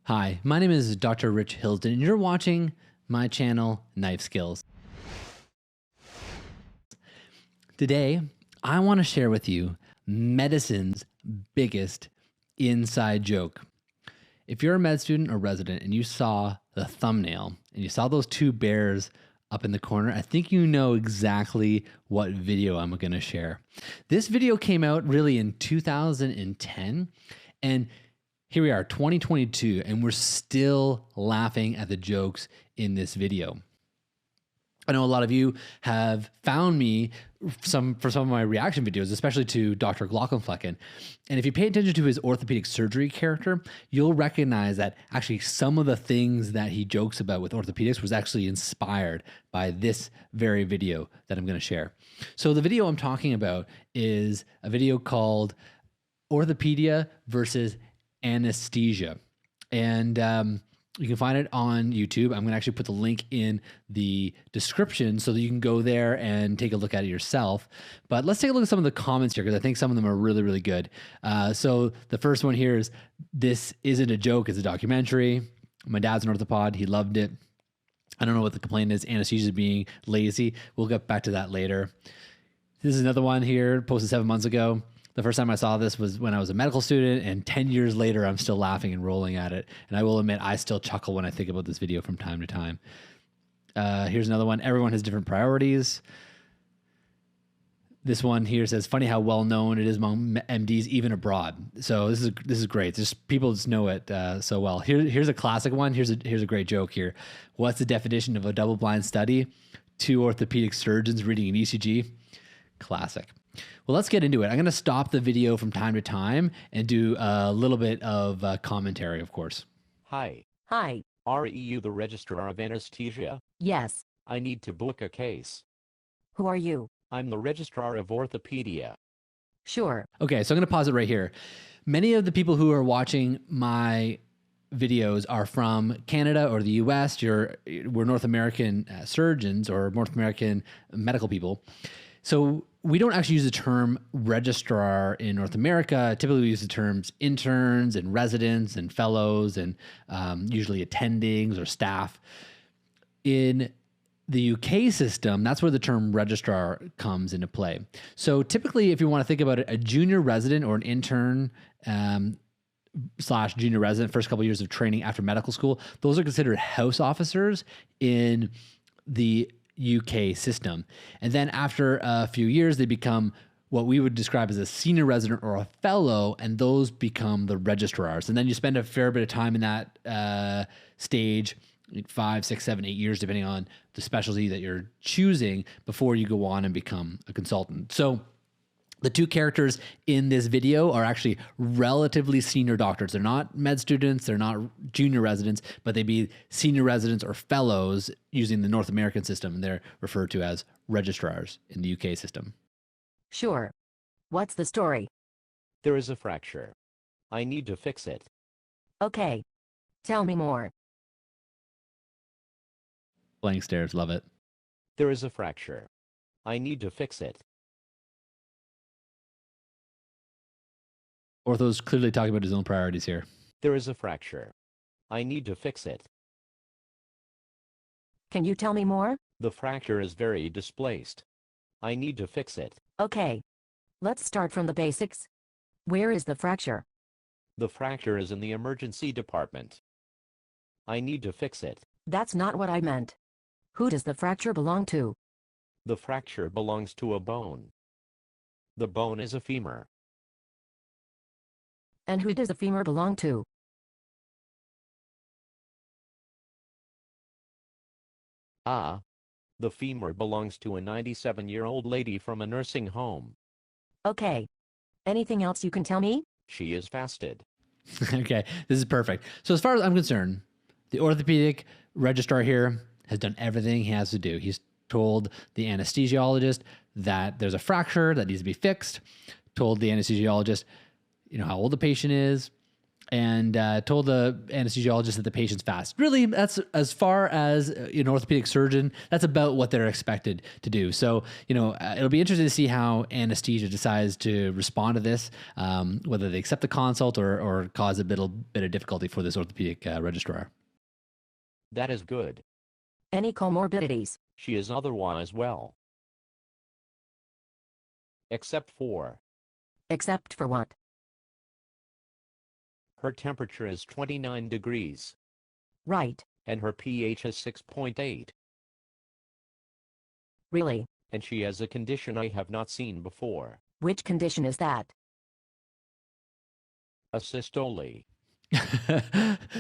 Hi, my name is Dr. Rich Hilsden, and you're watching my channel, Knife Skills. Today, I want to share with you medicine's biggest inside joke. If you're a med student or resident and you saw the thumbnail and you saw those two bears up in the corner, I think you know exactly what video I'm going to share. This video came out really in 2010, and here we are, 2022, and we're still laughing at the jokes in this video. I know a lot of you have found me for some of my reaction videos, especially to Dr. Glockenflecken. And if you pay attention to his orthopedic surgery character, you'll recognize that actually some of the things that he jokes about with orthopedics was actually inspired by this very video that I'm going to share. So the video I'm talking about is a video called Orthopedia versus Anesthesia. And you can find it on YouTube. I'm going to actually put the link in the description so that you can go there and take a look at it yourself. But let's take a look at some of the comments here, because I think some of them are really, really good. So the first one here is, "This isn't a joke, it's a documentary. My dad's an orthopod. He loved it. I don't know what the complaint is. Anesthesia being lazy." We'll get back to that later. This is another one here, posted 7 months ago. "The first time I saw this was when I was a medical student, and 10 years later, I'm still laughing and rolling at it. And I will admit, I still chuckle when I think about this video from time to time." Here's another one. "Everyone has different priorities." This one here says, "Funny how well known it is among MDs, even abroad." So this is great. Just people just know it so well. Here's a classic one. Here's a great joke here. "What's the definition of a double-blind study? Two orthopedic surgeons reading an ECG." Classic. Well, let's get into it. I'm going to stop the video from time to time and do a little bit of commentary, of course. Hi. Hi. Are you the registrar of anesthesia? Yes. I need to book a case. Who are you? I'm the registrar of orthopedia. Sure. Okay, so I'm going to pause it right here. Many of the people who are watching my videos are from Canada or the US. We're North American surgeons or North American medical people. So we don't actually use the term registrar in North America. Typically we use the terms interns and residents and fellows and usually attendings or staff. In the UK system, that's where the term registrar comes into play. So typically, if you want to think about it, a junior resident or an intern slash junior resident, first couple of years of training after medical school, those are considered house officers in the UK system. And then after a few years, they become what we would describe as a senior resident or a fellow, and those become the registrars. And then you spend a fair bit of time in that stage, 5, 6, 7, 8 years, depending on the specialty that you're choosing, before you go on and become a consultant. So the two characters in this video are actually relatively senior doctors. They're not med students, they're not junior residents, but they'd be senior residents or fellows using the North American system, and they're referred to as registrars in the UK system. Sure. What's the story? There is a fracture. I need to fix it. Okay. Tell me more. Blank stares, love it. There is a fracture. I need to fix it. Ortho's clearly talking about his own priorities here. There is a fracture. I need to fix it. Can you tell me more? The fracture is very displaced. I need to fix it. Okay. Let's start from the basics. Where is the fracture? The fracture is in the emergency department. I need to fix it. That's not what I meant. Who does the fracture belong to? The fracture belongs to a bone. The bone is a femur. And who does the femur belong to? The femur belongs to a 97-year-old lady from a nursing home. Okay. Anything else you can tell me? She is fasted. Okay, this is perfect. So as far as I'm concerned, the orthopedic registrar here has done everything he has to do. He's told the anesthesiologist that there's a fracture that needs to be fixed, told the anesthesiologist, how old the patient is, and told the anesthesiologist that the patient's fast. Really, that's as far as an orthopedic surgeon, that's about what they're expected to do. So, it'll be interesting to see how anesthesia decides to respond to this, whether they accept the consult or cause a bit of difficulty for this orthopedic registrar. That is good. Any comorbidities? She is otherwise well. Except for Except for what? her temperature is 29 degrees Right. and her pH is 6.8. Really? And she has a condition I have not seen before. Which condition is that? Asystole.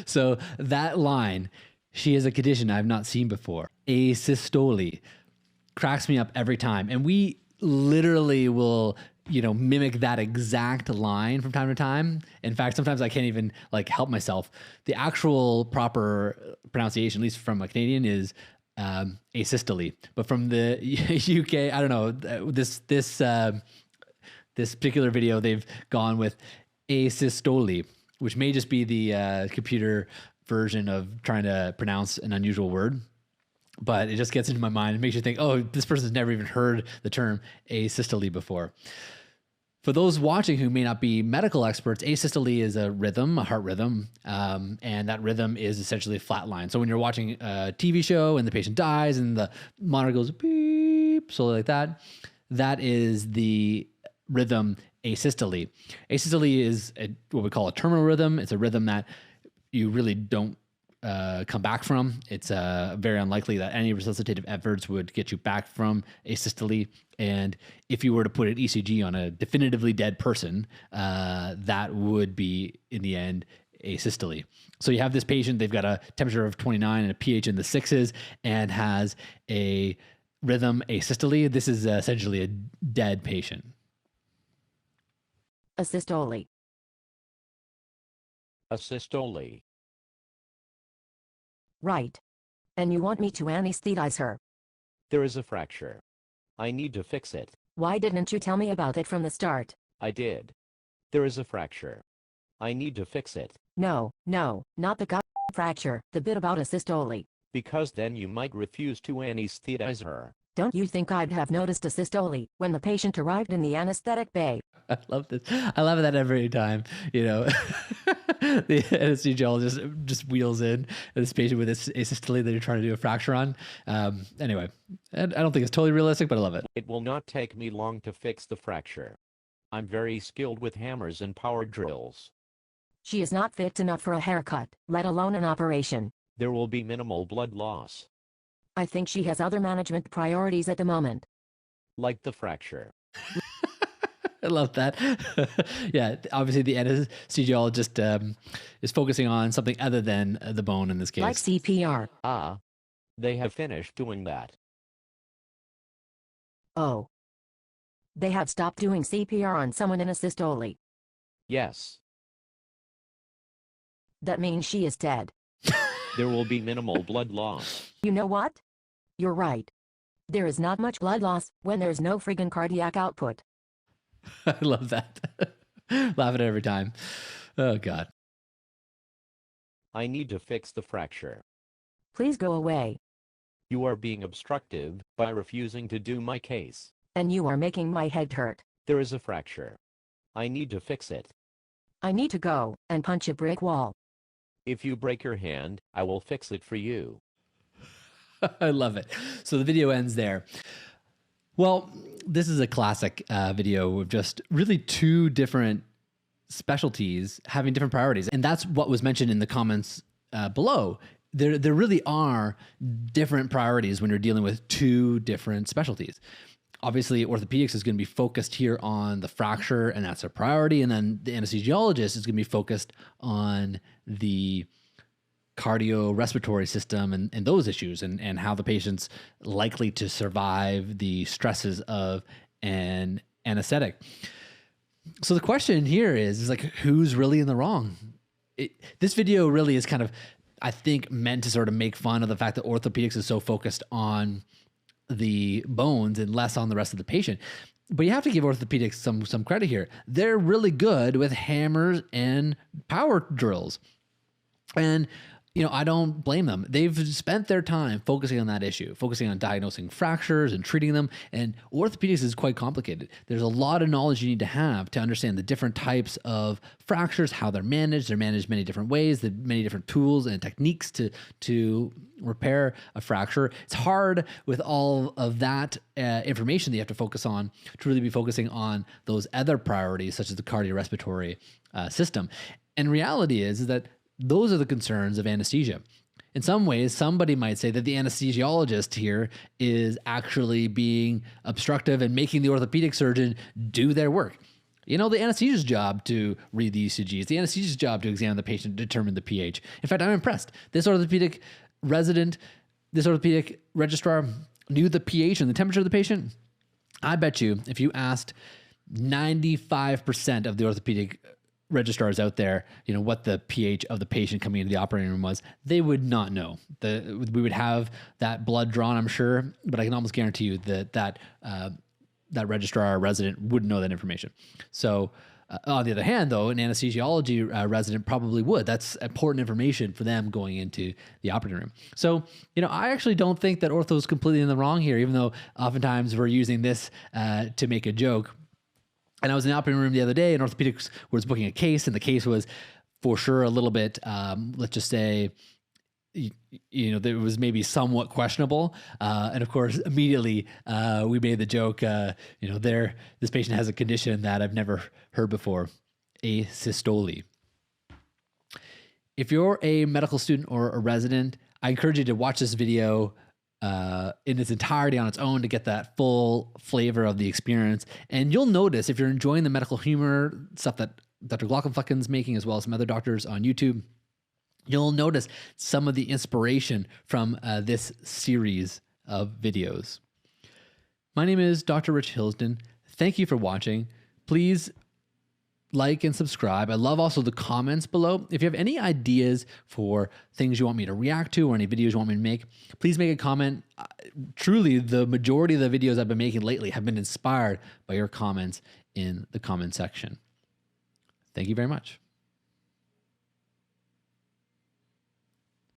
So that line, she has a condition I've not seen before, asystole, cracks me up every time. And we literally will, mimic that exact line from time to time. In fact, sometimes I can't even help myself. The actual proper pronunciation, at least from a Canadian, is asystole. But from the UK, I don't know, this particular video, they've gone with asystole, which may just be the computer version of trying to pronounce an unusual word. But it just gets into my mind. It makes you think, oh, this person's never even heard the term asystole before. For those watching who may not be medical experts, asystole is a rhythm, a heart rhythm, and that rhythm is essentially a flat line. So when you're watching a TV show and the patient dies and the monitor goes beep, so like that, that is the rhythm asystole. Asystole is what we call a terminal rhythm. It's a rhythm that you really don't come back from. It's very unlikely that any resuscitative efforts would get you back from asystole. And if you were to put an ECG on a definitively dead person, that would be, in the end, asystole. So you have this patient, they've got a temperature of 29 and a pH in the 6s and has a rhythm asystole. This is essentially a dead patient. Asystole. Asystole. Right. And you want me to anesthetize her? There is a fracture. I need to fix it. Why didn't you tell me about it from the start? I did. There is a fracture. I need to fix it. No, not the fracture, the bit about asystole. Because then you might refuse to anesthetize her. Don't you think I'd have noticed asystole when the patient arrived in the anesthetic bay? I love this. I love that every time, the anesthesiologist just wheels in this patient with this asystole that you're trying to do a fracture on. Anyway, I don't think it's totally realistic, but I love it. It will not take me long to fix the fracture. I'm very skilled with hammers and power drills. She is not fit enough for a haircut, let alone an operation. There will be minimal blood loss. I think she has other management priorities at the moment. Like the fracture. I love that. Yeah, obviously the anesthesiologist is focusing on something other than the bone in this case. Like CPR. Ah. They have finished doing that. Oh. They have stopped doing CPR on someone in asystole. Yes. That means she is dead. There will be minimal blood loss. You know what? You're right. There is not much blood loss when there's no friggin' cardiac output. I love that. Laugh at it every time. Oh, God. I need to fix the fracture. Please go away. You are being obstructive by refusing to do my case. And you are making my head hurt. There is a fracture. I need to fix it. I need to go and punch a brick wall. If you break your hand, I will fix it for you. I love it. So the video ends there. Well, this is a classic video of just really two different specialties having different priorities. And that's what was mentioned in the comments below. There really are different priorities when you're dealing with two different specialties. Obviously, orthopedics is going to be focused here on the fracture, and that's a priority. And then the anesthesiologist is going to be focused on the cardiorespiratory system and those issues and how the patient's likely to survive the stresses of an anesthetic. So the question here is like, who's really in the wrong? This video really is kind of, I think, meant to sort of make fun of the fact that orthopedics is so focused on the bones and less on the rest of the patient. But you have to give orthopedics some credit here. They're really good with hammers and power drills. And, I don't blame them. They've spent their time focusing on that issue, focusing on diagnosing fractures and treating them. And orthopedics is quite complicated. There's a lot of knowledge you need to have to understand the different types of fractures, how they're managed. They're managed many different ways, the many different tools and techniques to repair a fracture. It's hard with all of that information that you have to focus on to really be focusing on those other priorities, such as the cardiorespiratory system. And reality is that those are the concerns of anesthesia. In some ways, somebody might say that the anesthesiologist here is actually being obstructive and making the orthopedic surgeon do their work. The anesthesia's job to read the ECGs, the anesthesia's job to examine the patient, determine the pH. In fact, I'm impressed. This orthopedic registrar knew the pH and the temperature of the patient. I bet you if you asked 95% of the orthopedic registrars out there, what the pH of the patient coming into the operating room was, they would not know. We would have that blood drawn, I'm sure, but I can almost guarantee you that registrar or resident wouldn't know that information. So on the other hand, though, an anesthesiology resident probably would. That's important information for them going into the operating room. So, I actually don't think that ortho is completely in the wrong here, even though oftentimes we're using this to make a joke. And I was in the operating room the other day, and orthopedics was booking a case, and the case was for sure a little bit, let's just say, there was maybe somewhat questionable. And of course, immediately we made the joke, this patient has a condition that I've never heard before, asystole. If you're a medical student or a resident, I encourage you to watch this video in its entirety on its own to get that full flavor of the experience. And you'll notice, if you're enjoying the medical humor stuff that Dr. Glockenflecken's making, as well as some other doctors on YouTube, you'll notice some of the inspiration from this series of videos. My name is Dr. Rich Hilsden. Thank you for watching. Please like and subscribe. I love also the comments below. If you have any ideas for things you want me to react to or any videos you want me to make, please make a comment. Truly, the majority of the videos I've been making lately have been inspired by your comments in the comment section. Thank you very much.